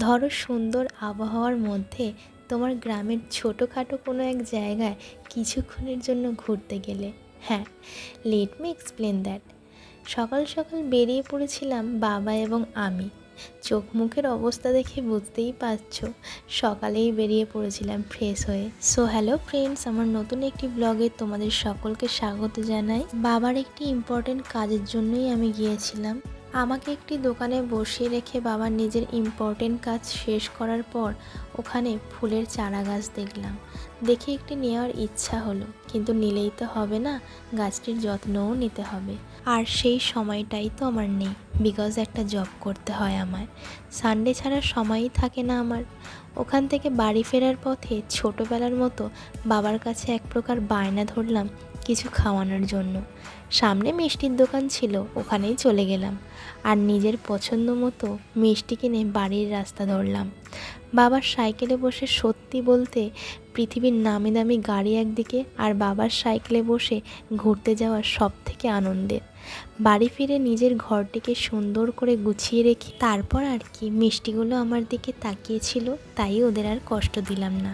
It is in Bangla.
ধরো সুন্দর আবহাওয়ার মধ্যে তোমার গ্রামের ছোটোখাটো কোনো এক জায়গায় কিছুক্ষণের জন্য ঘুরতে গেলে। হ্যাঁ, লেট মি এক্সপ্লেন দ্যাট। সকাল সকাল বেরিয়ে পড়েছিলাম বাবা এবং আমি। চোখ মুখের অবস্থা দেখে বুঝতেই পারছো, সকালেই বেরিয়ে পড়েছিলাম ফ্রেশ হয়ে। সো হ্যালো ফ্রেন্ডস, আমার নতুন একটি ব্লগে তোমাদের সকলকে স্বাগত জানাই। বাবার একটি ইম্পর্টেন্ট কাজের জন্যই আমি গিয়েছিলাম। আমাকে একটি দোকানে বসিয়ে রেখে বাবার নিজের ইম্পর্টেন্ট কাজ শেষ করার পর ওখানে ফুলের চারা গাছ দেখলাম। দেখে একটি নেওয়ার ইচ্ছা হলো, কিন্তু নিলেই তো হবে না, গাছটির যত্নও নিতে হবে। আর সেই সময়টাই তো আমার নেই, বিকজ একটা জব করতে হয় আমায়। সানডে ছাড়া সময়ই থাকে না আমার। ওখান থেকে বাড়ি ফেরার পথে ছোটোবেলার মতো বাবার কাছে এক প্রকার বায়না ধরলাম কিছু খাওয়ানোর জন্য। সামনে মিষ্টির দোকান ছিল, ওখানেই চলে গেলাম আর নিজের পছন্দ মতো মিষ্টি কিনে বাড়ির রাস্তা ধরলাম। বাবার সাইকেলে বসে, সত্যি বলতে পৃথিবীর নামি দামি গাড়ি একদিকে আর বাবার সাইকেলে বসে ঘুরতে যাওয়ার সব থেকে আনন্দের। বাড়ি ফিরে নিজের ঘরটিকে সুন্দর করে গুছিয়ে রেখে তারপর আর কি মিষ্টিগুলো আমার দিকে তাকিয়েছিল, তাই ওদের আর কষ্ট দিলাম না।